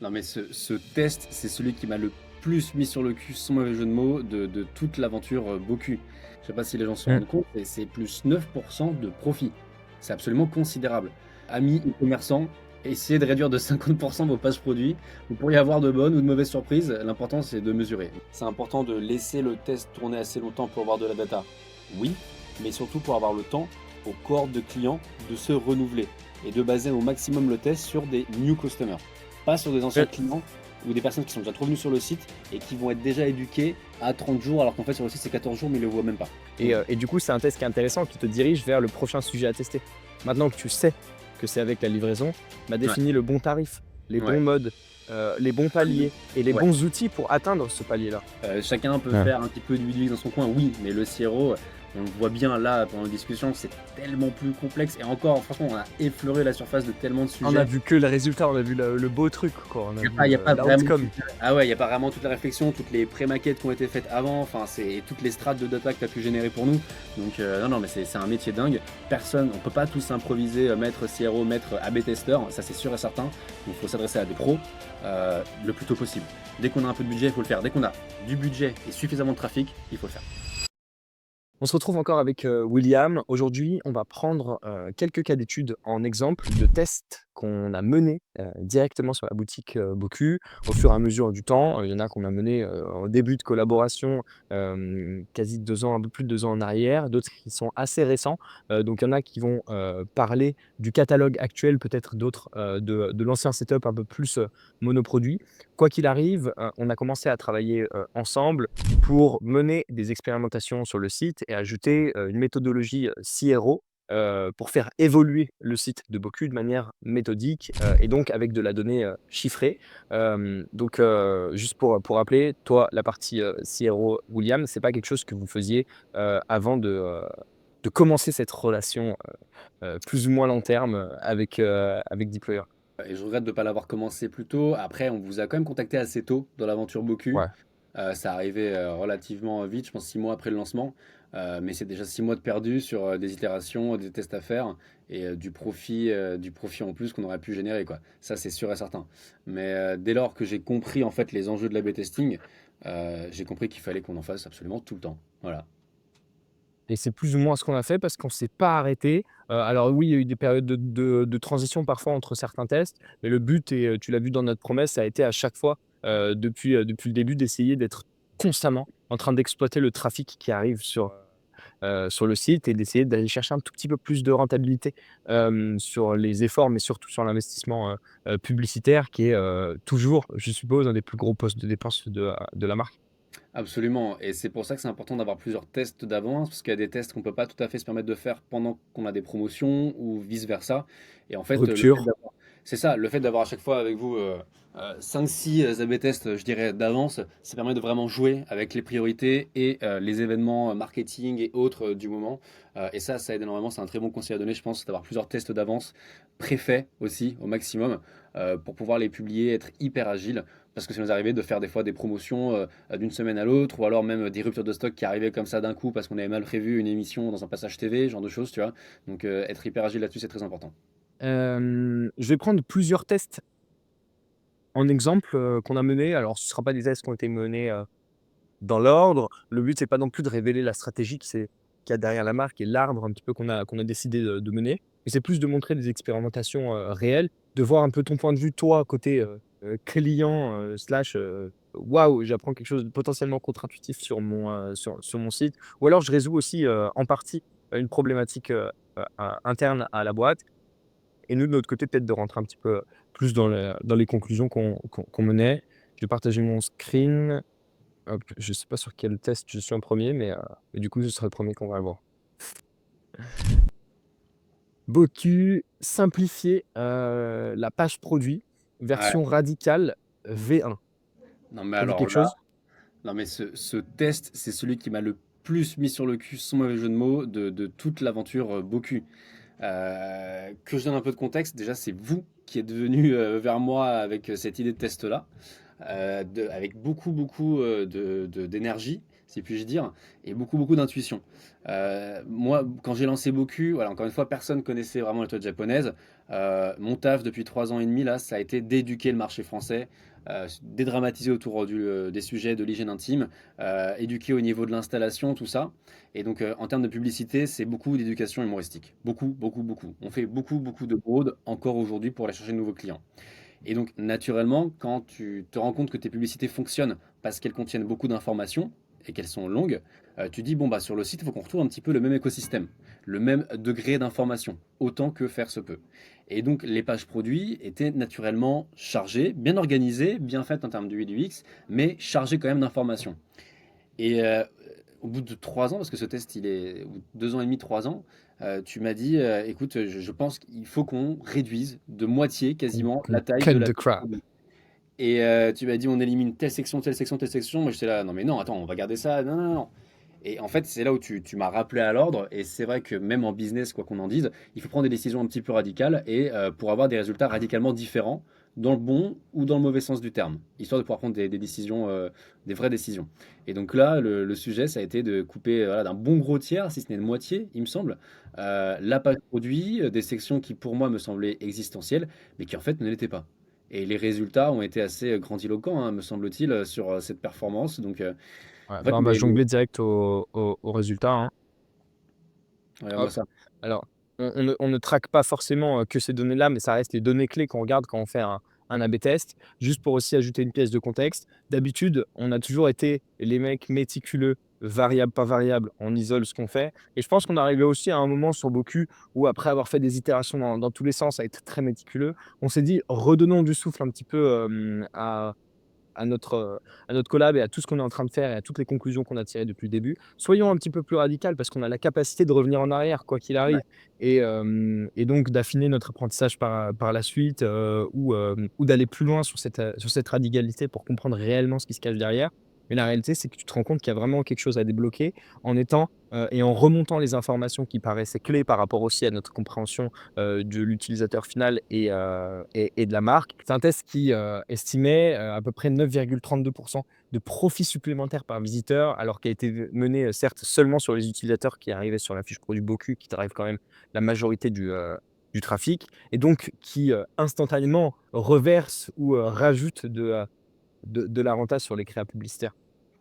Non, mais ce test, c'est celui qui m'a le plus mis sur le cul, sans mauvais jeu de mots, de toute l'aventure Boku. Je sais pas si les gens se Mmh. rendent compte, mais c'est plus 9% de profit. C'est absolument considérable. Amis e-commerçants, essayez de réduire de 50% vos pages produits. Vous pourriez avoir de bonnes ou de mauvaises surprises. L'important, c'est de mesurer. C'est important de laisser le test tourner assez longtemps pour avoir de la data. Oui, mais surtout pour avoir le temps aux cohortes de clients de se renouveler et de baser au maximum le test sur des new customers, pas sur des anciens Ouais. clients ou des personnes qui sont déjà trop venues sur le site et qui vont être déjà éduquées à 30 jours, alors qu'en fait sur le site c'est 14 jours, mais ils le voient même pas. Donc, Et du coup, c'est un test qui est intéressant, qui te dirige vers le prochain sujet à tester. Maintenant que tu sais que c'est avec la livraison, bah, ouais, définis le bon tarif, les bons ouais, modes, les bons paliers et les ouais. bons outils pour atteindre ce palier-là. Chacun peut Ouais. faire un petit peu du UX dans son coin, oui, mais le CRO, on le voit bien là pendant la discussion, c'est tellement plus complexe. Et encore, franchement, on a effleuré la surface de tellement de On a sujets. vu que le résultat, on a vu le beau truc, quoi. On a Il vu y a pas vraiment l'outcome. ah ouais, il y a pas vraiment toute la réflexion, toutes les pré-maquettes qui ont été faites avant, enfin c'est toutes les strates de data que tu as pu générer pour nous. Donc non, non, mais c'est un métier dingue. Personne, on peut pas tous improviser, maître CRO, maître AB testeur, ça c'est sûr et certain. Donc il faut s'adresser à des pros le plus tôt possible. Dès qu'on a un peu de budget, il faut le faire. Dès qu'on a du budget et suffisamment de trafic, il faut le faire. On se retrouve encore avec, William. Aujourd'hui, on va prendre, quelques cas d'études en exemple de tests qu'on a menés, directement sur la boutique, Boku au fur et à mesure du temps. Il y en a qu'on a menés, en début de collaboration, quasi 2 ans, un peu plus de 2 ans en arrière, d'autres qui sont assez récents. Donc il y en a qui vont, parler du catalogue actuel, peut-être d'autres, de l'ancien setup un peu plus, monoproduit. Quoi qu'il arrive, on a commencé à travailler, ensemble pour mener des expérimentations sur le site et ajouter, une méthodologie, CRO, pour faire évoluer le site de Boku de manière méthodique, et donc avec de la donnée, chiffrée. Juste pour rappeler, toi, la partie, CRO, William, c'est pas quelque chose que vous faisiez, avant de commencer cette relation, plus ou moins long terme, avec Deployer? Et je regrette de ne pas l'avoir commencé plus tôt. Après, on vous a quand même contacté assez tôt dans l'aventure Boku. Ouais. Ça arrivait relativement vite, je pense 6 mois après le lancement. Mais c'est déjà 6 mois de perdu sur des itérations, des tests à faire et du profit en plus qu'on aurait pu générer, quoi. Ça, c'est sûr et certain. Mais dès lors que j'ai compris en fait les enjeux de l'A/B testing, j'ai compris qu'il fallait qu'on en fasse absolument tout le temps. Voilà. Et c'est plus ou moins ce qu'on a fait parce qu'on s'est pas arrêté. Alors oui, il y a eu des périodes de transition parfois entre certains tests, mais le but et tu l'as vu dans notre promesse, ça a été à chaque fois, depuis le début d'essayer d'être constamment en train d'exploiter le trafic qui arrive sur le site et d'essayer d'aller chercher un tout petit peu plus de rentabilité, sur les efforts, mais surtout sur l'investissement, publicitaire qui est, toujours, je suppose, un des plus gros postes de dépenses de la marque. Absolument, et c'est pour ça que c'est important d'avoir plusieurs tests d'avance, parce qu'il y a des tests qu'on peut pas tout à fait se permettre de faire pendant qu'on a des promotions ou vice versa. Et en fait, le fait Rupture. d'avoir, c'est ça, le fait d'avoir à chaque fois avec vous 5-6 AB tests, je dirais, d'avance, ça permet de vraiment jouer avec les priorités et les événements marketing et autres du moment. Et ça aide énormément. C'est un très bon conseil à donner, je pense, d'avoir plusieurs tests d'avance préfaits aussi au maximum pour pouvoir les publier, être hyper agile. Parce que ça nous arrivait de faire des fois des promotions d'une semaine à l'autre, ou alors même des ruptures de stock qui arrivaient comme ça d'un coup parce qu'on avait mal prévu une émission dans un passage TV, ce genre de choses, tu vois. Donc être hyper agile là-dessus, c'est très important. Je vais prendre plusieurs tests en exemple, qu'on a menés. Alors ce ne sera pas des tests qui ont été menés, dans l'ordre. Le but, c'est pas non plus de révéler la stratégie qu'il y a derrière la marque et l'arbre un petit peu qu'on a décidé de mener. Mais c'est plus de montrer des expérimentations, réelles, de voir un peu ton point de vue, toi, côté, client, slash, waouh, j'apprends quelque chose de potentiellement contre-intuitif sur mon site. Ou alors je résous aussi, en partie, une problématique, interne à la boîte. Et nous, de notre côté, peut-être de rentrer un petit peu plus dans les conclusions qu'on menait. Je vais partager mon screen. Hop, je sais pas sur quel test je suis en premier, mais du coup, ce sera le premier qu'on va voir. Botu, simplifier, la page produit, Ouais. version radicale V1. Non mais Ça dit alors quelque là, chose? non mais ce test, c'est celui qui m'a le plus mis sur le cul, sans mauvais jeu de mots, de toute l'aventure Boku. Que je donne un peu de contexte, déjà c'est vous qui êtes venu vers moi avec cette idée de test-là, avec beaucoup d'énergie. si puis-je dire, et beaucoup, beaucoup d'intuition. Moi, quand j'ai lancé Boku, voilà, encore une fois, personne connaissait vraiment la méthode japonaise. Mon taf depuis 3 ans et demi, là, ça a été d'éduquer le marché français, dédramatiser autour des sujets de l'hygiène intime, éduquer au niveau de l'installation, tout ça. Et donc, en termes de publicité, c'est beaucoup d'éducation humoristique. Beaucoup, beaucoup, beaucoup. On fait beaucoup, beaucoup de broad encore aujourd'hui pour aller chercher de nouveaux clients. Et donc, naturellement, quand tu te rends compte que tes publicités fonctionnent parce qu'elles contiennent beaucoup d'informations et qu'elles sont longues, tu dis, bon, bah, sur le site, il faut qu'on retrouve un petit peu le même écosystème, le même degré d'information, autant que faire se peut. Et donc, les pages produits étaient naturellement chargées, bien organisées, bien faites en termes de UI du X, mais chargées quand même d'informations. Et au bout de 3 ans, parce que ce test, il est ou 2 ans et demi, 3 ans, tu m'as dit, écoute, je pense qu'il faut qu'on réduise de moitié quasiment Qu'on la taille cut de la the page crap. produit. Et tu m'as dit, on élimine telle section, telle section, telle section. Moi, j'étais là, non, mais non, attends, on va garder ça. Non, non, non. Et en fait, c'est là où tu m'as rappelé à l'ordre. Et c'est vrai que même en business, quoi qu'on en dise, il faut prendre des décisions un petit peu radicales et pour avoir des résultats radicalement différents, dans le bon ou dans le mauvais sens du terme, histoire de pouvoir prendre des décisions, des vraies décisions. Et donc là, le sujet, ça a été de couper voilà, d'un bon gros tiers, si ce n'est de moitié, il me semble, la page produit, des sections qui pour moi me semblaient existentielles, mais qui en fait ne l'étaient pas. Et les résultats ont été assez grandiloquents, hein, me semble-t-il, sur cette performance. Donc, Ouais, en fait, bah, on va jongler direct au résultat, hein. ouais, on voit Hop. ça. Alors, on ne traque pas forcément que ces données-là, mais ça reste les données clés qu'on regarde quand on fait un A/B test. Juste pour aussi ajouter une pièce de contexte, d'habitude, on a toujours été les mecs méticuleux, variable par variable, on isole ce qu'on fait. Et je pense qu'on est arrivé aussi à un moment sur Boku où, après avoir fait des itérations dans tous les sens, à être très méticuleux, on s'est dit redonnons du souffle un petit peu à notre, à notre collab et à tout ce qu'on est en train de faire et à toutes les conclusions qu'on a tirées depuis le début. Soyons un petit peu plus radical parce qu'on a la capacité de revenir en arrière, quoi qu'il Ouais. arrive, et donc d'affiner notre apprentissage par la suite, ou d'aller plus loin sur cette radicalité pour comprendre réellement ce qui se cache derrière. Mais la réalité, c'est que tu te rends compte qu'il y a vraiment quelque chose à débloquer en étant, et en remontant les informations qui paraissaient clés par rapport aussi à notre compréhension de l'utilisateur final et de la marque. C'est un test qui estimait à peu près 9,32 de profit supplémentaire par visiteur, alors qu'il a été mené certes seulement sur les utilisateurs qui arrivaient sur la fiche produit Boku, qui drive quand même la majorité du trafic, et donc qui instantanément reverse ou rajoute de la renta sur les créas publicitaires.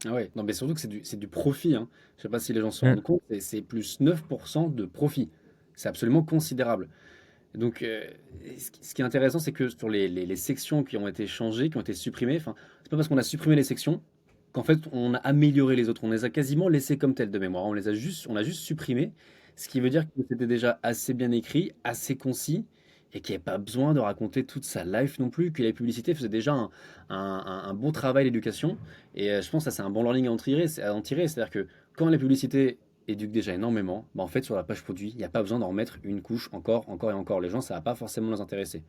Ah ouais, non, mais surtout que c'est du profit, hein. Je sais pas si les gens se Mm. rendent compte, c'est plus 9% de profit. C'est absolument considérable. Donc, ce qui est intéressant, c'est que sur les sections qui ont été changées, qui ont été supprimées, enfin, c'est pas parce qu'on a supprimé les sections qu'en fait on a amélioré les autres. On les a quasiment laissées comme telles de mémoire. On a juste supprimé, ce qui veut dire que c'était déjà assez bien écrit, assez concis, et qu'il n'y avait pas besoin de raconter toute sa life non plus, que la publicité faisait déjà un bon travail d'éducation. Et je pense que ça, c'est un bon learning à en tirer. C'est-à-dire que quand la publicité éduque déjà énormément, bah en fait, sur la page produit, il n'y a pas besoin d'en remettre une couche encore, encore et encore. Les gens, ça va pas forcément les intéresser.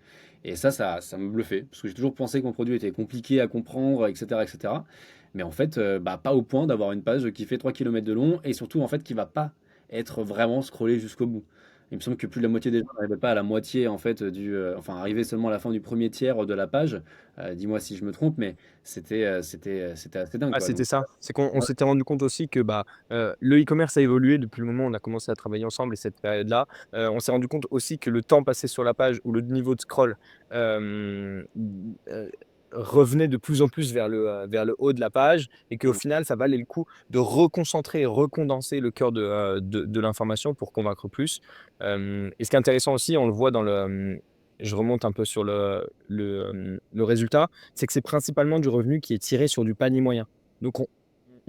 Et ça me bluffait, parce que j'ai toujours pensé que mon produit était compliqué à comprendre, etc., etc. Mais en fait, bah, pas au point d'avoir une page qui fait 3 kilomètres de long et surtout, en fait, qui va pas être vraiment scrollée jusqu'au bout. Il me semble que plus de la moitié des gens n'arrivaient pas à la moitié, en fait, enfin, arrivaient seulement à la fin du premier tiers de la page. Dis-moi si je me trompe, mais c'était assez dingue, Ah, quoi. c'était Donc, ça. C'est qu'on ouais, s'était rendu compte aussi que, bah, le e-commerce a évolué depuis le moment où on a commencé à travailler ensemble et cette période-là. On s'est rendu compte aussi que le temps passé sur la page ou le niveau de scroll, revenait de plus en plus vers le haut de la page, et qu'au mm, final, ça valait le coup de reconcentrer et recondenser le cœur de l'information pour convaincre plus. Et ce qui est intéressant aussi, on le voit je remonte un peu sur le résultat, c'est que c'est principalement du revenu qui est tiré sur du panier moyen. Donc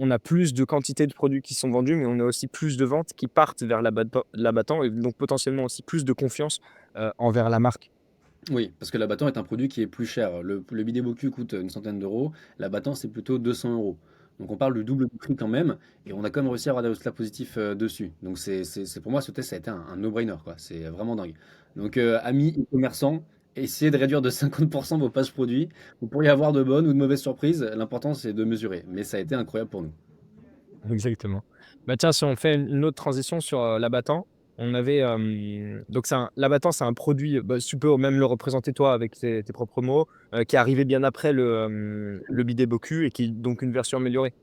on a plus de quantité de produits qui sont vendus, mais on a aussi plus de ventes qui partent vers l'abattant, et donc potentiellement aussi plus de confiance envers la marque. oui, parce que l'abattant est un produit qui est plus cher. Le bidet Boku coûte une centaine d'euros, l'abattant c'est plutôt 200 euros. Donc on parle du double du prix quand même, et on a quand même réussi à avoir des résultats positifs dessus. Donc pour moi, ce test ça a été un no-brainer, quoi. C'est vraiment dingue. Donc amis e-commerçants, essayez de réduire de 50% vos pages produits. Vous pourriez avoir de bonnes ou de mauvaises surprises. L'important c'est de mesurer. Mais ça a été incroyable pour nous. Exactement. Bah, tiens, si on fait une autre transition sur l'abattant, on avait, donc l'abattant, c'est un produit, bah, tu peux même le représenter toi avec tes propres mots, qui est arrivé bien après le bidet Boku et qui est donc une version améliorée.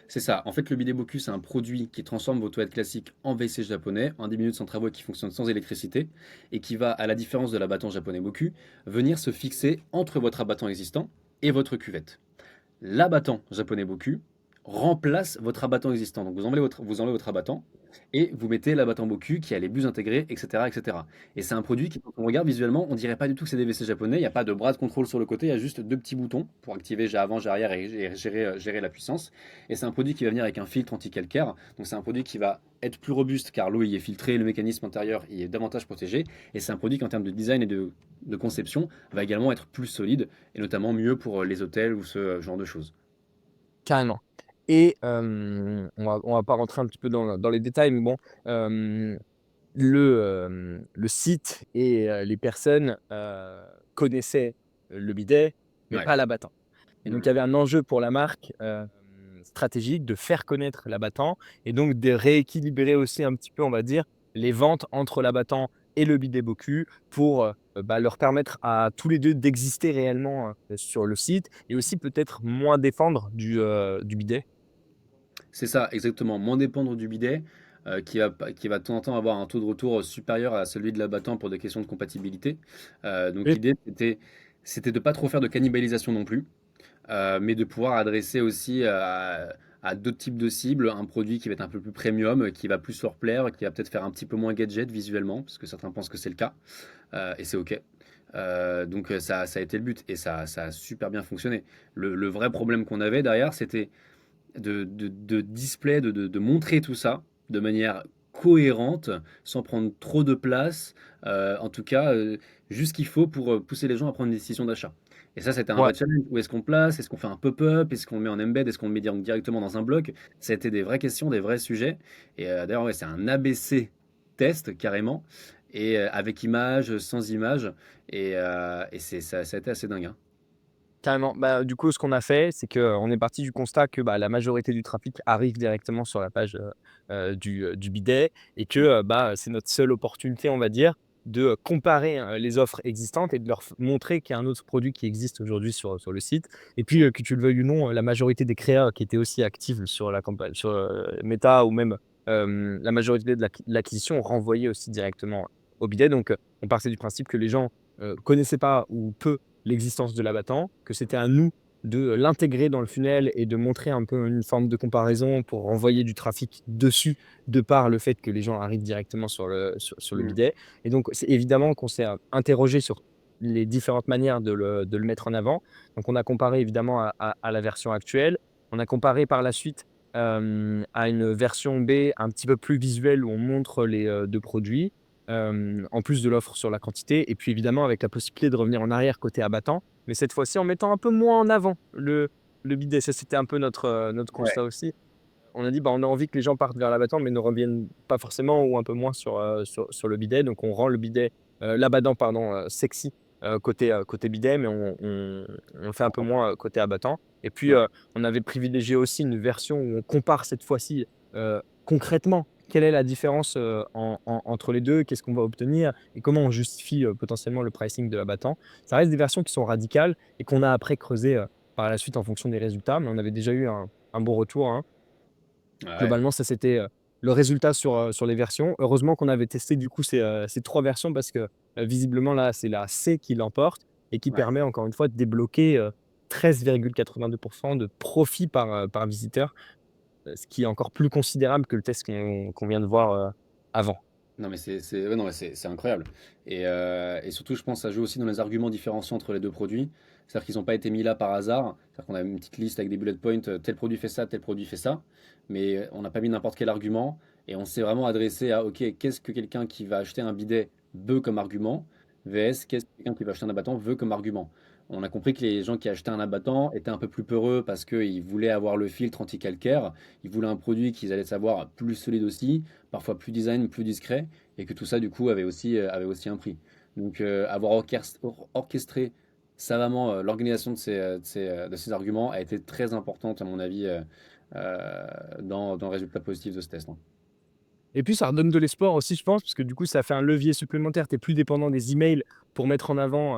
C'est ça. En fait, le bidet Boku, c'est un produit qui transforme vos toilettes classiques en WC japonais en 10 minutes sans travaux et qui fonctionne sans électricité et qui va, à la différence de l'abattant japonais Boku, venir se fixer entre votre abattant existant et votre cuvette. L'abattant japonais Boku remplace votre abattant existant. Donc vous enlevez votre abattant et vous mettez l'abattant Boku qui a les bus intégrés, etc., etc. Et cetera. Et c'est un produit qui, quand on regarde visuellement, on dirait pas du tout que c'est des WC japonais. Il n'y a pas de bras de contrôle sur le côté, il y a juste deux petits boutons pour activer jet avant, jet arrière et gérer la puissance. Et c'est un produit qui va venir avec un filtre anti-calcaire. Donc c'est un produit qui va être plus robuste car l'eau y est filtrée, le mécanisme intérieur y est davantage protégé. Et c'est un produit qui, en termes de design et de conception, va également être plus solide et notamment mieux pour les hôtels ou ce genre de choses. Carrément. Et on va pas rentrer un petit peu dans les détails, mais bon, le site et les personnes, connaissaient le bidet, mais Ouais. pas l'abattant. Et donc il y avait un enjeu pour la marque, stratégique de faire connaître l'abattant et donc de rééquilibrer aussi un petit peu, on va dire, les ventes entre l'abattant et le bidet Boku pour, bah, leur permettre à tous les 2 d'exister réellement, sur le site et aussi peut-être moins dépendre du bidet. C'est ça, exactement. Moins dépendre du bidet, qui va de temps en temps avoir un taux de retour supérieur à celui de l'abattant pour des questions de compatibilité. Donc Oui. l'idée, c'était de pas trop faire de cannibalisation non plus, mais de pouvoir adresser aussi à d'autres types de cibles un produit qui va être un peu plus premium, qui va plus leur plaire, qui va peut-être faire un petit peu moins gadget visuellement, parce que certains pensent que c'est le cas, et c'est OK. Donc ça a été le but, et ça a super bien fonctionné. Le vrai problème qu'on avait derrière, c'était de display, de montrer tout ça de manière cohérente, sans prendre trop de place, en tout cas, juste ce qu'il faut pour pousser les gens à prendre une décision d'achat. Et ça, c'était un Ouais. vrai challenge. Où est-ce qu'on place? Est-ce qu'on fait un pop-up? Est-ce qu'on le met en embed? Est-ce qu'on le met directement dans un bloc? Ça a été des vraies questions, des vrais sujets. Et d'ailleurs, ouais, c'est un ABC test carrément, et avec images, sans images. Et ça a été assez dingue, hein. Carrément. Bah, du coup, ce qu'on a fait, c'est qu'on est parti du constat que, bah, la majorité du trafic arrive directement sur la page, du bidet et que, bah, c'est notre seule opportunité, on va dire, de, comparer, les offres existantes et de leur montrer qu'il y a un autre produit qui existe aujourd'hui sur le site et puis, que tu le veuilles ou non, la majorité des créas qui étaient aussi actives sur la campagne sur, Meta ou même, la majorité de l'acquisition renvoyait aussi directement au bidet donc, on partait du principe que les gens, connaissaient pas ou peu l'existence de l'abattant, que c'était à nous de l'intégrer dans le funnel et de montrer un peu une forme de comparaison pour envoyer du trafic dessus, de par le fait que les gens arrivent directement sur le Mm. bidet. Et donc, c'est évidemment qu'on s'est interrogé sur les différentes manières de le mettre en avant. Donc, on a comparé évidemment à la version actuelle. On a comparé par la suite à une version B un petit peu plus visuelle où on montre les deux produits en plus de l'offre sur la quantité et puis évidemment avec la possibilité de revenir en arrière côté abattant, mais cette fois-ci en mettant un peu moins en avant le bidet. Ça, c'était un peu notre Ouais. constat aussi. On a dit: «Bah, on a envie que les gens partent vers l'abattant, mais ne reviennent pas forcément ou un peu moins sur le bidet». Donc on rend le bidet, l'abattant pardon, sexy, côté bidet, mais on fait un peu moins, côté abattant et puis, Ouais. on avait privilégié aussi une version où on compare cette fois-ci, concrètement, quelle est la différence, entre les 2? Qu'est-ce qu'on va obtenir? Et comment on justifie, potentiellement le pricing de l'abattant? Ça reste des versions qui sont radicales et qu'on a après creusé, par la suite en fonction des résultats, mais on avait déjà eu un bon retour, hein. Ouais. Globalement, ça c'était, le résultat sur les versions. Heureusement qu'on avait testé du coup ces 3 versions parce que, visiblement là, c'est la C qui l'emporte et qui Ouais. permet encore une fois de débloquer, 13,82 de profit par visiteur, ce qui est encore plus considérable que le test qu'on vient de voir, avant. Non, mais ouais, non, mais c'est incroyable. Et surtout, je pense, ça joue aussi dans les arguments différenciants entre les deux produits. C'est-à-dire qu'ils n'ont pas été mis là par hasard. C'est-à-dire qu'on a une petite liste avec des bullet points, tel produit fait ça, tel produit fait ça. Mais on n'a pas mis n'importe quel argument. Et on s'est vraiment adressé à, OK, qu'est-ce que quelqu'un qui va acheter un bidet veut comme argument, vs qu'est-ce que quelqu'un qui va acheter un abattant veut comme argument. On a compris que les gens qui achetaient un abattant étaient un peu plus peureux parce qu'ils voulaient avoir le filtre anti-calcaire. Ils voulaient un produit qu'ils allaient savoir plus solide aussi, parfois plus design, plus discret, et que tout ça, du coup, avait aussi un prix. Donc, avoir orchestré savamment l'organisation de ces arguments a été très importante, à mon avis, dans le résultat positif de ce test, hein. Et puis ça redonne de l'espoir aussi, je pense, parce que du coup, ça fait un levier supplémentaire. Tu es plus dépendant des emails pour mettre en avant,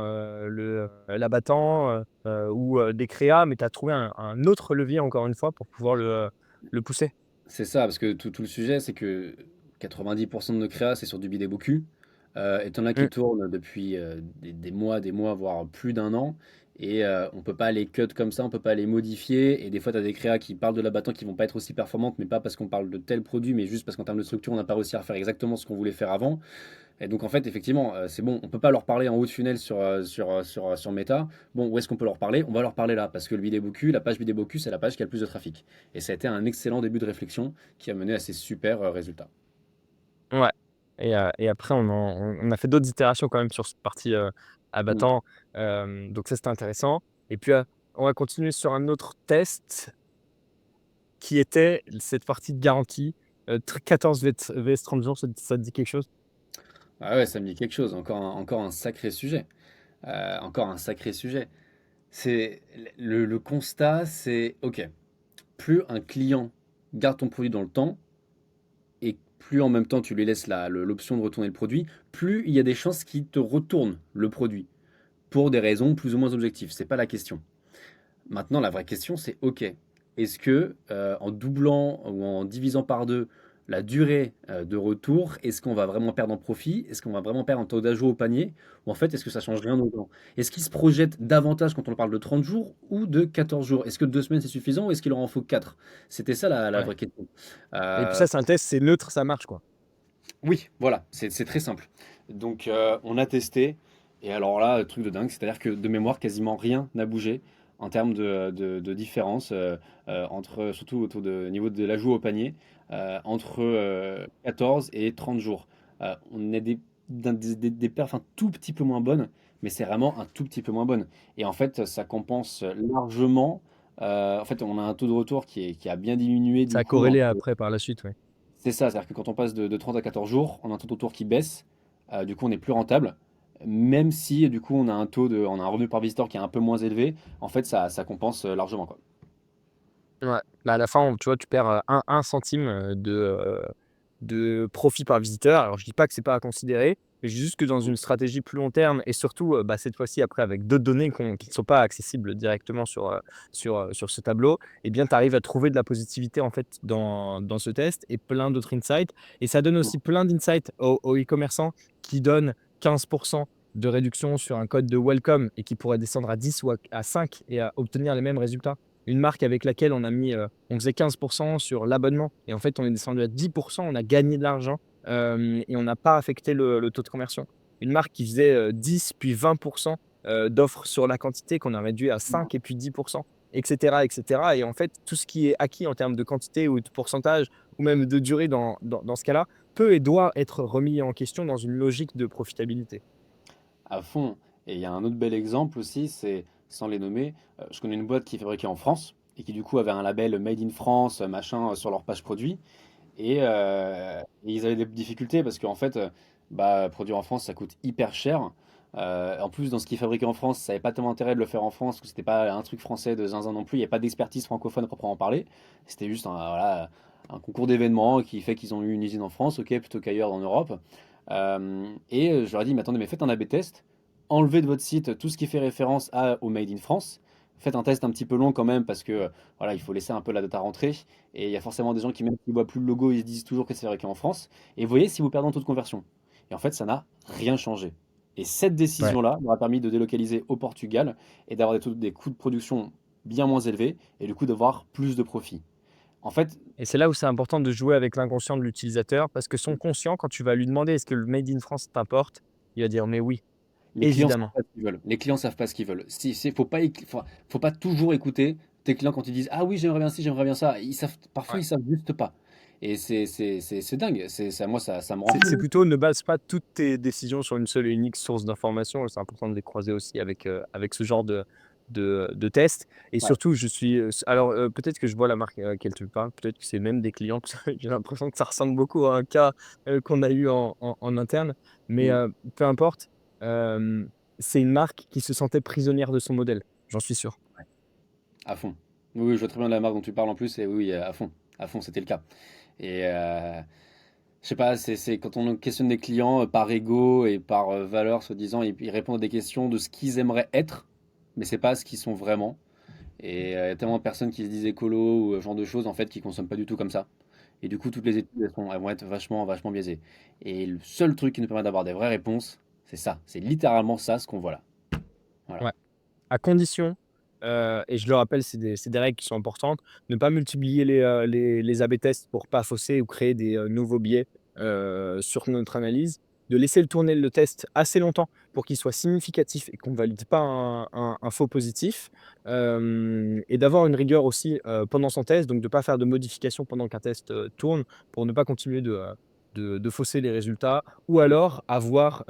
l'abattant, ou, des créas, mais tu as trouvé un autre levier, encore une fois, pour pouvoir le pousser. C'est ça, parce que tout le sujet, c'est que 90% de nos créas, c'est sur du bidé-boku. Et t'en as qui Mmh. tournent depuis des mois, voire plus d'un an. Et on peut pas les cut comme ça, on peut pas les modifier. Et des fois, tu as des créas qui parlent de l'abattant qui vont pas être aussi performantes, mais pas parce qu'on parle de tel produit, mais juste parce qu'en termes de structure, on n'a pas réussi à faire exactement ce qu'on voulait faire avant. Et donc, en fait, effectivement, c'est bon, on peut pas leur parler en haut de funnel sur Meta. Bon, où est-ce qu'on peut leur parler? On va leur parler là, parce que le Bideboku, la page Bideboku, c'est la page qui a le plus de trafic. Et ça a été un excellent début de réflexion qui a mené à ces super résultats. Ouais et après on a fait d'autres itérations quand même sur cette partie, Mm. abattant, donc ça c'était intéressant et puis, on va continuer sur un autre test qui était cette partie de garantie, 14 vs 30 jours, ça te dit quelque chose? Ah ouais, ça me dit quelque chose. Encore un sacré sujet. Encore un sacré sujet. C'est le constat, c'est OK. Plus un client garde ton produit dans le temps, et plus en même temps tu lui laisses l'option de retourner le produit, plus il y a des chances qu'il te retourne le produit pour des raisons plus ou moins objectives. C'est pas la question. Maintenant, la vraie question, c'est OK. Est-ce que en doublant ou en divisant par deux la durée de retour, est-ce qu'on va vraiment perdre en profit? Est-ce qu'on va vraiment perdre en taux d'ajout au panier? Ou en fait, est-ce que ça change rien aux gens? Est-ce qu'ils se projettent davantage quand on parle de 30 jours ou de 14 jours? Est-ce que 2 semaines c'est suffisant ou est-ce qu'il leur en faut 4? C'était ça la Ouais vraie question. et puis Euh, ça, c'est un test, c'est neutre, ça marche, quoi. Oui, voilà, c'est très simple. Donc, on a testé, et alors là, truc de dingue, c'est-à-dire que de mémoire, quasiment rien n'a bougé en termes de différence entre, surtout autour de niveau de l'ajout au panier, entre 14 et 30 jours. On a des perfs un tout petit peu moins bonnes, mais c'est vraiment un tout petit peu moins bonne. Et en fait, ça compense largement. En fait, on a un taux de retour qui a bien diminué Ça du a coup. corrélé après par la suite, ouais. C'est ça, c'est-à-dire que quand on passe de 30 à 14 jours, on a un taux de retour qui baisse, du coup on est plus rentable, même si du coup on a un revenu par visiteur qui est un peu moins élevé, en fait ça compense largement quoi. Ouais, bah, à la fin, tu vois, tu perds, 1 centime, de profit par visiteur. Alors je dis pas que c'est pas à considérer, mais je dis juste que dans Mm. une stratégie plus long terme et surtout, bah, cette fois-ci après avec d'autres données qui ne sont pas accessibles directement sur ce tableau et bien tu arrives à trouver de la positivité en fait dans ce test et plein d'autres insights et ça donne Mm. aussi plein d'insights aux e-commerçants qui donnent 15 de réduction sur un code de welcome et qui pourrait descendre à 10 ou à 5 et à obtenir les mêmes résultats. Une marque avec laquelle on faisait 15 sur l'abonnement et en fait, on est descendu à 10, on a gagné de l'argent, et on n'a pas affecté le taux de conversion. Une marque qui faisait, 10 puis 20 d'offres sur la quantité qu'on a réduit à 5 et puis 10 et cetera et cetera et en fait, tout ce qui est acquis en termes de quantité ou de pourcentage ou même de durée dans ce cas-là, peut et doit être remis en question dans une logique de profitabilité. À fond. Et il y a un autre bel exemple aussi, c'est sans les nommer, je connais une boîte qui est fabriquée en France et qui du coup avait un label Made in France, machin, sur leur page produit. Et ils avaient des difficultés parce qu'en fait, bah, produire en France, ça coûte hyper cher. En plus, dans ce qui est fabriqué en France, ça n'avait pas tellement intérêt de le faire en France, parce que c'était pas un truc français de zinzin non plus. Il n'y a pas d'expertise francophone à proprement parler. C'était juste voilà, un concours d'événements qui fait qu'ils ont eu une usine en France, ok, plutôt qu'ailleurs en Europe. Je leur ai dit, mais attendez, mais faites un A/B test, enlevez de votre site tout ce qui fait référence au Made in France. Faites un test un petit peu long quand même, parce que voilà, il faut laisser un peu la data rentrer. Et il y a forcément des gens qui, même s'ils voient plus le logo, ils se disent toujours que c'est fabriqué en France. Et vous voyez si vous perdez en taux de conversion. Et en fait, ça n'a rien changé. Et cette Ouais. décision-là m'aura permis de délocaliser au Portugal et d'avoir des coûts de production bien moins élevés et du coup d'avoir plus de profit. En fait, Et c'est là où c'est important de jouer avec l'inconscient de l'utilisateur parce que son conscient, quand tu vas lui demander: «Est-ce que le made in France t'importe?» Il va dire: «Mais oui, les clients savent évidemment». pas ce qu'ils veulent. Les clients savent pas ce qu'ils veulent. Faut pas toujours écouter tes clients quand ils disent ah oui j'aimerais bien ci, j'aimerais bien ça. Parfois Ouais. ils savent juste pas. Et c'est dingue. Moi ça me rend C'est fou. plutôt ne base pas toutes tes décisions sur une seule et unique source d'information. C'est important de les croiser aussi avec ce genre de tests et Ouais. surtout je suis, alors, peut-être que je vois la marque à laquelle tu parles, peut-être que c'est même des clients que j'ai l'impression que ça ressemble beaucoup à un cas, qu'on a eu en interne, mais, Mm. peu importe, c'est une marque qui se sentait prisonnière de son modèle, j'en suis sûr. À fond. Oui, oui, je vois très bien la marque dont tu parles en plus, et oui, oui, à fond, c'était le cas. Et je sais pas, c'est quand on questionne des clients par ego et par valeur, soi-disant, ils répondent à des questions de ce qu'ils aimeraient être, mais c'est pas ce qu'ils sont vraiment. Et il y a tellement de personnes qui se disent écolo ou ce genre de choses, en fait, qui consomment pas du tout comme ça. Et du coup, toutes les études, elles vont être vachement, vachement biaisées. Et le seul truc qui nous permet d'avoir des vraies réponses, c'est ça. C'est littéralement ça, ce qu'on voit là. Voilà. Ouais. À condition, et je le rappelle, c'est des règles qui sont importantes, ne pas multiplier les A/B tests pour pas fausser ou créer des, nouveaux biais, sur notre analyse. De laisser tourner le test assez longtemps pour qu'il soit significatif et qu'on ne valide pas un faux positif. Et d'avoir une rigueur aussi, pendant son test, donc de ne pas faire de modifications pendant qu'un test, tourne pour ne pas continuer de fausser les résultats ou alors avoir,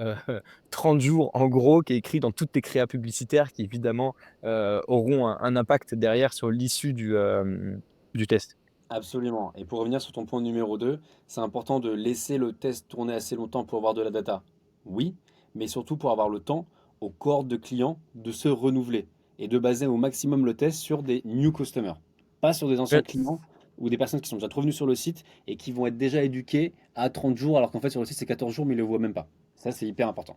30 jours en gros qui est écrit dans toutes tes créas publicitaires qui évidemment, auront un impact derrière sur l'issue du test. Absolument. Et pour revenir sur ton point numéro 2, c'est important de laisser le test tourner assez longtemps pour avoir de la data. Oui, mais surtout pour avoir le temps aux cohortes de clients de se renouveler et de baser au maximum le test sur des new customers, pas sur des anciens Ouais, clients ou des personnes qui sont déjà trop venues sur le site et qui vont être déjà éduquées à 30 jours alors qu'en fait sur le site c'est 14 jours mais ils ne le voient même pas. Ça c'est hyper important.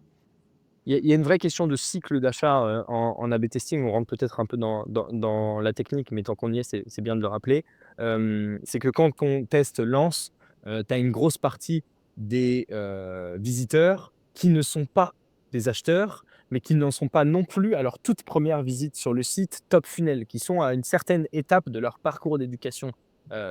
il y a une vraie question de cycle d'achat, en A/B testing. On rentre peut-être un peu dans la technique, mais tant qu'on y est, c'est bien de le rappeler. C'est que quand ton test lance, tu as une grosse partie des, visiteurs qui ne sont pas des acheteurs, mais qui n'en sont pas non plus à leur toute première visite sur le site top funnel, qui sont à une certaine étape de leur parcours d'éducation,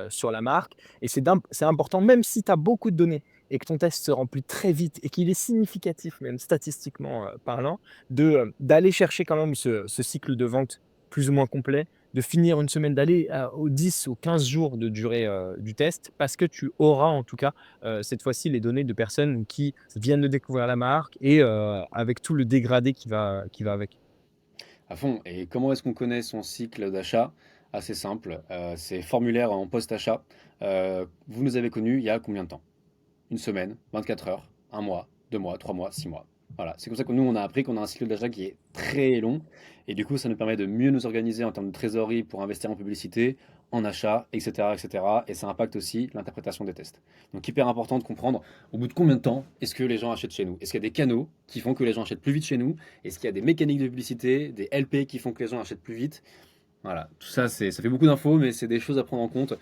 sur la marque et c'est important, même si tu as beaucoup de données et que ton test se remplit très vite et qu'il est significatif, même statistiquement parlant, d'aller chercher quand même ce cycle de vente plus ou moins complet, de finir une semaine, d'aller aux 10 ou 15 jours de durée du test, parce que tu auras en tout cas cette fois-ci les données de personnes qui viennent de découvrir la marque et avec tout le dégradé qui va avec. À fond. Et comment est-ce qu'on connaît son cycle d'achat? Assez simple. C'est formulaire en post-achat. Vous nous avez connus il y a combien de temps? Une semaine, 24 heures, un mois, 2 mois, 3 mois, 6 mois. Voilà, c'est comme ça que nous, on a appris qu'on a un cycle d'achat qui est très long. Et du coup, ça nous permet de mieux nous organiser en termes de trésorerie pour investir en publicité, en achat, etc., etc. Et cetera. Et ça impacte aussi l'interprétation des tests. Donc, hyper important de comprendre au bout de combien de temps est-ce que les gens achètent chez nous? Est-ce qu'il y a des canaux qui font que les gens achètent plus vite chez nous? Est-ce qu'il y a des mécaniques de publicité, des LP qui font que les gens achètent plus vite? Voilà, tout ça, ça fait beaucoup d'infos, mais c'est des choses à prendre en compte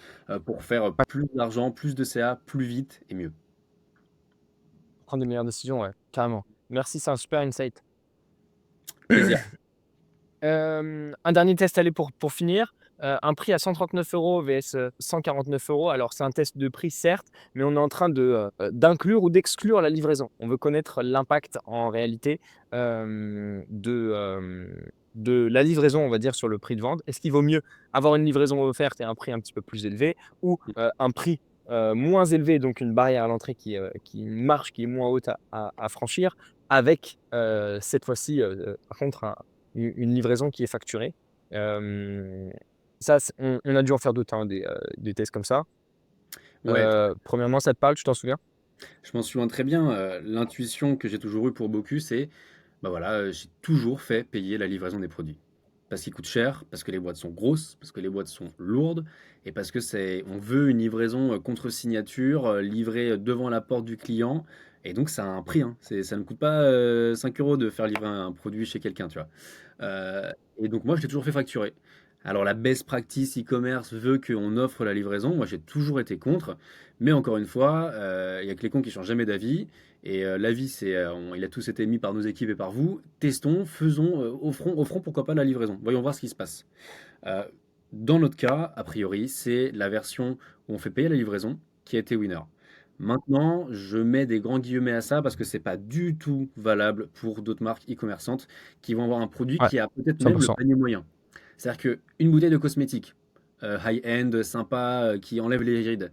pour faire plus d'argent, plus de CA, plus vite et mieux. Prendre des meilleures décisions, ouais, carrément. Merci, c'est un super insight. Plaisir. Un dernier test, allez, pour finir, un prix à 139 € vs, 149 €. Alors c'est un test de prix certes, mais on est en train d'inclure ou d'exclure la livraison. On veut connaître l'impact en réalité, de la livraison, on va dire, sur le prix de vente. Est-ce qu'il vaut mieux avoir une livraison offerte et un prix un petit peu plus élevé ou, un prix, moins élevé, donc une barrière à l'entrée une marge qui est moins haute à franchir avec, cette fois-ci, par contre une livraison qui est facturée. Hem, Ça, on a dû en faire d'autres, hein, des tests comme ça. Ouais, 1°, ça te parle, tu t'en souviens? je m'en souviens très bien. L'intuition que j'ai toujours eue pour Boku, c'est, bah voilà, j'ai toujours fait payer la livraison des produits. Parce qu'ils coûtent cher, parce que les boîtes sont grosses, parce que les boîtes sont lourdes, et parce que on veut une livraison contre signature, livrée devant la porte du client, et donc ça a un prix, hein. Ça ne coûte pas 5 € de faire livrer un produit chez quelqu'un, tu vois. Et donc moi, je l'ai toujours fait facturer. Alors la best practice e-commerce veut qu'on offre la livraison. Moi, j'ai toujours été contre. Mais encore une fois, il y a que les cons qui changent jamais d'avis. Et l'avis, il a tous été mis par nos équipes et par vous. Testons, faisons, offrons pourquoi pas la livraison. Voyons voir ce qui se passe. Euh, dans notre cas, a priori, c'est la version où on fait payer la livraison qui a été winner. Maintenant, je mets des grands guillemets à ça parce que c'est pas du tout valable pour d'autres marques e-commerçantes qui vont avoir un produit Ouais, qui a peut-être même le 100. panier moyen. C'est-à-dire qu'une bouteille de cosmétiques high-end, sympa, qui enlève les rides,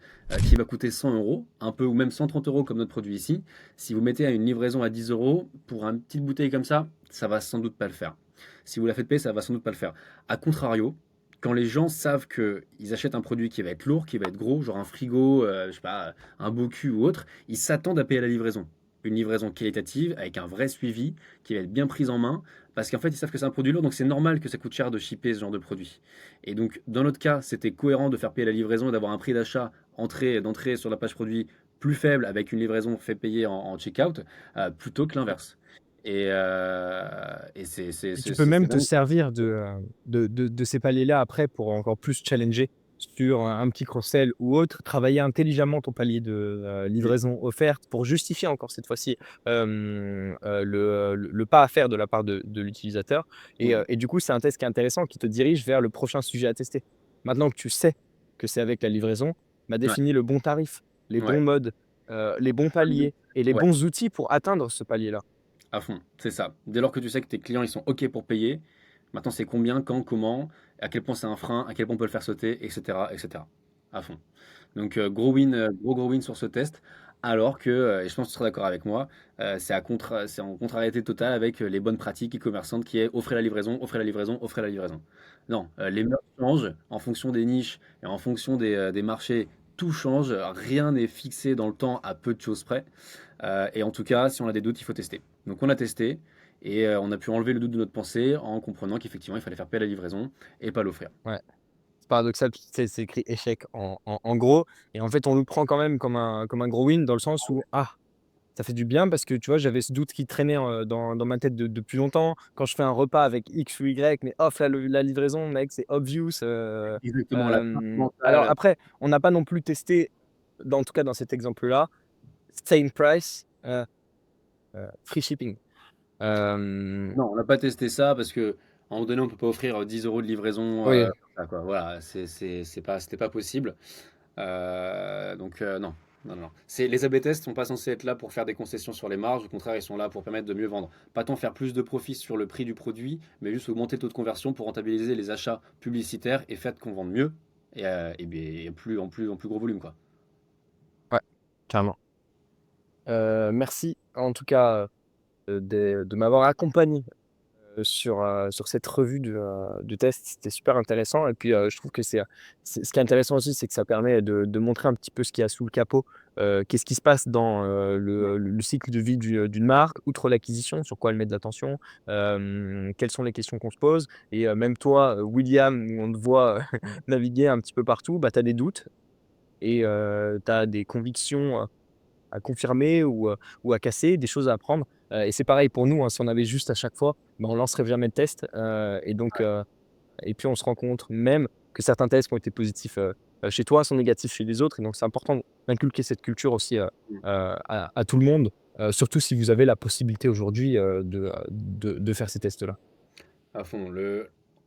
qui va coûter 100 euros, un peu ou même 130 € comme notre produit ici, si vous mettez à une livraison à 10 euros, pour une petite bouteille comme ça va sans doute pas le faire. Si vous la faites payer, ça va sans doute pas le faire. A contrario, quand les gens savent qu'ils achètent un produit qui va être lourd, qui va être gros, genre un frigo, je sais pas, un Bocu ou autre, ils s'attendent à payer la livraison. Une livraison qualitative, avec un vrai suivi, qui va être bien prise en main, parce qu'en fait, ils savent que c'est un produit lourd, donc c'est normal que ça coûte cher de shipper ce genre de produit. Et donc, dans notre cas, c'était cohérent de faire payer la livraison et d'avoir un prix d'achat d'entrée sur la page produit plus faible avec une livraison fait payer en checkout, plutôt que l'inverse. Et Et tu peux c'est même te dingue. servir de ces paliers-là après pour encore plus challenger sur un petit cross-sell ou autre, travailler intelligemment ton palier de, Oui, livraison offerte pour justifier encore cette fois-ci, le pas à faire de la part de l'utilisateur oui, et du coup, c'est un test qui est intéressant qui te dirige vers le prochain sujet à tester. Maintenant que tu sais que c'est avec la livraison, bah, ouais, définis le bon tarif, les ouais. bons modes, les bons paliers et les Ouais, bons outils pour atteindre ce palier-là. à fond, c'est ça. Dès lors que tu sais que tes clients ils sont OK pour payer, maintenant c'est combien, quand, comment, à quel point c'est un frein, à quel point on peut le faire sauter, etc., etc. À fond. Donc gros win, gros win sur ce test. Alors que, et je pense que tu seras d'accord avec moi, c'est en contrariété totale avec les bonnes pratiques e-commerçantes qui est offrez la livraison, offrez la livraison, offrez la livraison. Non, les mœurs changent en fonction des niches et en fonction des marchés. Tout change, rien n'est fixé dans le temps à peu de choses près. Et en tout cas, si on a des doutes, il faut tester. Donc on a testé et on a pu enlever le doute de notre pensée en comprenant qu'effectivement, il fallait faire payer la livraison et pas l'offrir. Ouais. C'est paradoxal, tu sais, c'est écrit échec en gros et en fait, on le prend quand même comme un gros win dans le sens où: «Ah, ça fait du bien» parce que tu vois, j'avais ce doute qui traînait, dans ma tête depuis longtemps. Quand je fais un repas avec X ou Y, mais off la livraison, mec, c'est obvious, Exactement, la peur alors mentale. après, on n'a pas non plus testé, en tout cas dans cet exemple-là, same price, free shipping. Hem, Non, on n'a pas testé ça parce que à un moment donné, on peut pas offrir 10 € de livraison oui, comme ça, quoi. Voilà, c'était pas possible. Donc non, non, non. Les A/B tests sont pas censés être là pour faire des concessions sur les marges. Au contraire, ils sont là pour permettre de mieux vendre. Pas tant faire plus de profit sur le prix du produit, mais juste augmenter le taux de conversion pour rentabiliser les achats publicitaires et faire qu'on vende mieux et bien, et en plus gros volume, quoi. ouais, carrément. Merci en tout cas, de m'avoir accompagné sur cette revue de test. C'était super intéressant et puis, je trouve que c'est ce qui est intéressant aussi, c'est que ça permet de montrer un petit peu ce qu'il y a sous le capot. Qu'est-ce qui se passe dans, le cycle de vie d'une marque, outre l'acquisition, sur quoi elle met de l'attention, quelles sont les questions qu'on se pose et même toi, William, où on te voit naviguer un petit peu partout, bah, tu as des doutes et tu as des convictions, à confirmer ou à casser, des choses à apprendre, et c'est pareil pour nous, hein, si on avait juste à chaque fois, ben, on lancerait jamais de test, et donc et puis on se rend compte même que certains tests qui ont été positifs, chez toi sont négatifs chez les autres et donc c'est important d'inculquer cette culture aussi, à tout le monde, surtout si vous avez la possibilité aujourd'hui, de faire ces tests-là. À fond.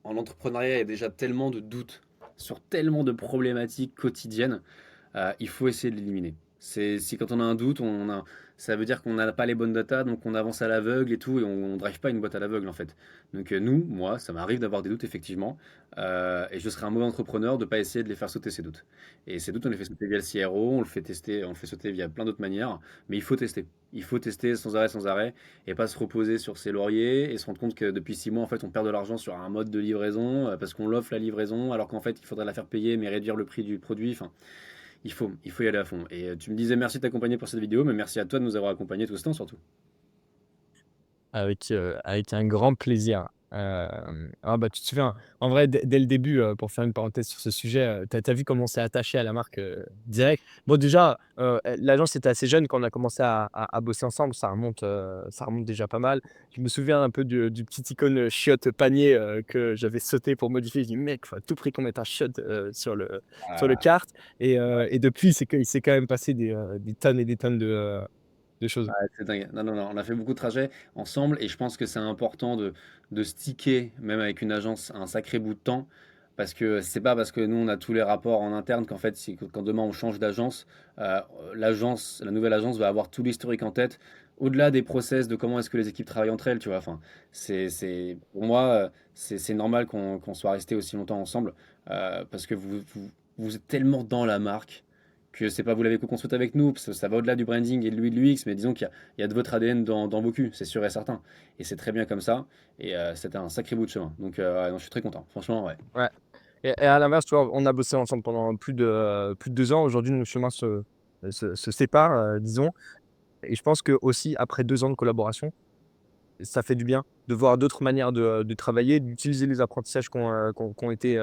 En entrepreneuriat, il y a déjà tellement de doutes sur tellement de problématiques quotidiennes. Il faut essayer de l'éliminer. Si quand on a un doute, ça veut dire qu'on n'a pas les bonnes datas, donc on avance à l'aveugle et tout, et on ne drive pas une boîte à l'aveugle en fait. Donc moi, ça m'arrive d'avoir des doutes effectivement, et je serais un mauvais entrepreneur de ne pas essayer de les faire sauter ces doutes. Et ces doutes, on les fait sauter via le CRO, on le fait tester, on le fait sauter via plein d'autres manières, mais il faut tester. Il faut tester sans arrêt, et pas se reposer sur ses lauriers et se rendre compte que depuis 6 mois, en fait, on perd de l'argent sur un mode de livraison parce qu'on l'offre la livraison, alors qu'en fait, il faudrait la faire payer mais réduire le prix du produit. Enfin, il faut y aller à fond. Et tu me disais merci de t'accompagner pour cette vidéo, mais merci à toi de nous avoir accompagnés tout ce temps surtout. Avec un grand plaisir. Ah bah, tu te souviens, en vrai, dès le début, pour faire une parenthèse sur ce sujet, tu as vu comment on s'est attaché à la marque, direct. Bon déjà, l'agence était assez jeune quand on a commencé à bosser ensemble, ça remonte déjà pas mal. Je me souviens un peu du petit icône, chiotte panier, que j'avais sauté pour modifier. Je dis: «Mec, faut à tout prix qu'on mette un chiotte, sur le Ah, cart» et depuis, il s'est quand même passé des tonnes et des tonnes de choses. ouais, c'est dingue. Non, non, non, on a fait beaucoup de trajets ensemble et je pense que c'est important de sticker, même avec une agence, un sacré bout de temps. Parce que c'est pas parce que nous on a tous les rapports en interne qu'en fait, quand demain on change d'agence, euh, la nouvelle agence va avoir tout l'historique en tête, au-delà des process de comment est-ce que les équipes travaillent entre elles, tu vois. Enfin, pour moi, c'est normal qu'on soit resté aussi longtemps ensemble parce que vous êtes tellement dans la marque que c'est pas vous l'avez co-construite avec nous, parce que ça va au-delà du branding et de l'UX, mais disons qu'il y a de votre ADN dans vos culs, c'est sûr et certain. Et c'est très bien comme ça, et c'était un sacré bout de chemin. Donc ouais, non, je suis très content, franchement, ouais. Ouais. Et à l'inverse, tu vois, on a bossé ensemble pendant plus de 2 ans. Aujourd'hui, nos chemins se séparent, disons et je pense qu'aussi après 2 ans de collaboration, ça fait du bien de voir d'autres manières de travailler, d'utiliser les apprentissages qui ont été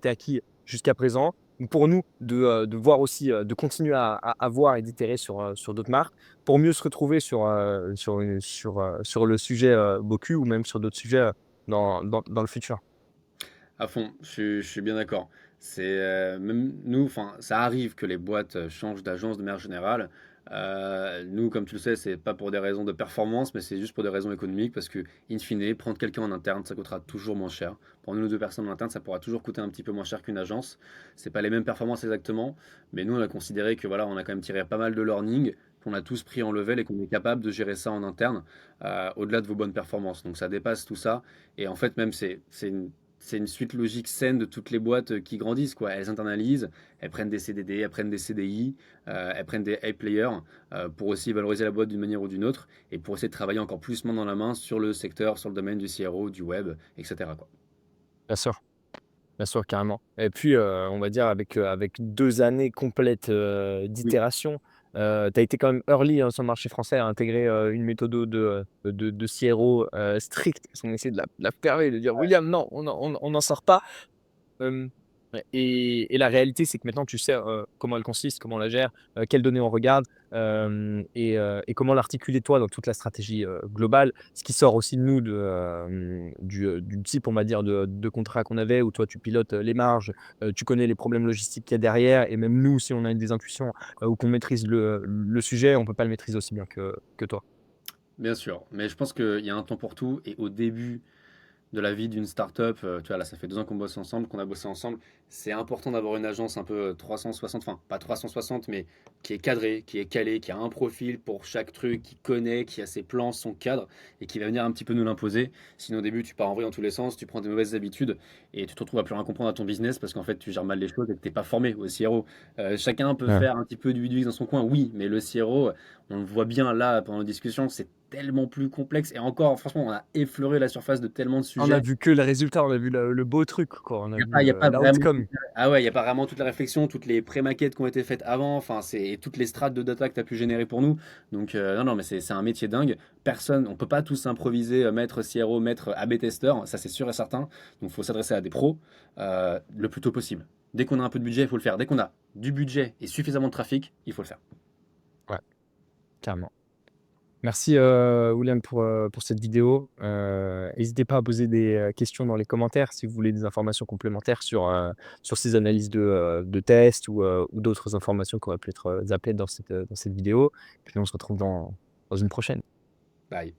acquis jusqu'à présent pour nous de voir aussi, de continuer à voir et d'itérer sur d'autres marques, pour mieux se retrouver sur le sujet, Boku ou même sur d'autres sujets, dans le futur. À fond, je suis bien d'accord. Même nous, enfin, ça arrive que les boîtes changent d'agence de manière générale. Nous, comme tu le sais, c'est pas pour des raisons de performance, mais c'est juste pour des raisons économiques, parce que, in fine, prendre quelqu'un en interne, ça coûtera toujours moins cher. Pour nous, deux personnes en interne, ça pourra toujours coûter un petit peu moins cher qu'une agence. C'est pas les mêmes performances exactement, mais nous, on a considéré que voilà, on a quand même tiré pas mal de learning, qu'on a tous pris en level et qu'on est capable de gérer ça en interne, au-delà de vos bonnes performances. Donc ça dépasse tout ça. Et en fait, même c'est une suite logique saine de toutes les boîtes qui grandissent, quoi. Elles internalisent, elles prennent des CDD, elles prennent des CDI, elles prennent des A-players pour aussi valoriser la boîte d'une manière ou d'une autre et pour essayer de travailler encore plus main dans la main sur le secteur, sur le domaine du CRO, du web, etc., quoi. Bien sûr. Bien sûr, carrément et puis, on va dire avec 2 années complètes, Oui, d'itération, tu as été quand même early, hein, sur le marché français à intégrer, une méthode de CRO, stricte. Parce qu'on essaie de la fermer, de dire: «William, non, on n'en sort pas». Hem, ouais et la réalité, c'est que maintenant tu sais, comment elle consiste, comment on la gère, quelles données on regarde, et comment l'articuler toi dans toute la stratégie, globale. Ce qui sort aussi de nous du type, on va dire, de contrat qu'on avait où toi tu pilotes, les marges, tu connais les problèmes logistiques qu'il y a derrière et même nous, si on a des intuitions, ou qu'on maîtrise le sujet, on peut pas le maîtriser aussi bien que toi. bien sûr. Mais je pense qu'il y a un temps pour tout et au début de la vie d'une startup. Tu vois, là, ça fait 2 ans qu'on bosse ensemble, qu'on a bossé ensemble. C'est important d'avoir une agence un peu 360, enfin, pas 360, mais qui est cadrée, qui est calée, qui a un profil pour chaque truc, qui connaît, qui a ses plans, son cadre, et qui va venir un petit peu nous l'imposer. Sinon, au début, tu pars en vrille dans tous les sens, tu prends des mauvaises habitudes, et tu te retrouves à plus rien comprendre à ton business parce qu'en fait, tu gères mal les choses et que tu n'es pas formé au CRO. Chacun peut Ouais. faire un petit peu du UX dans son coin, oui, mais le CRO, on le voit bien là pendant la discussion, c'est tellement plus complexe. Et encore, franchement, on a effleuré la surface de tellement de On a sujets. vu que le résultat, on a vu le beau truc quoi, on a Il vu, y a pas vraiment, l'outcome. ah ouais, il y a pas vraiment toute la réflexion, toutes les pré-maquettes qui ont été faites avant, enfin, c'est toutes les strates de data que tu as pu générer pour nous. Donc, non, non, mais c'est un métier dingue. Personne, on peut pas tous improviser, maître CRO, maître AB testeur, ça c'est sûr et certain. Donc, il faut s'adresser à des pros le plus tôt possible. Dès qu'on a un peu de budget, il faut le faire. Dès qu'on a du budget et suffisamment de trafic, il faut le faire. Ouais, carrément. Merci, William pour cette vidéo. Hésitez pas à poser des, questions dans les commentaires si vous voulez des informations complémentaires sur ces analyses de tests ou d'autres informations qui auraient pu être, zappées dans cette vidéo. Puis on se retrouve dans une prochaine. Bye.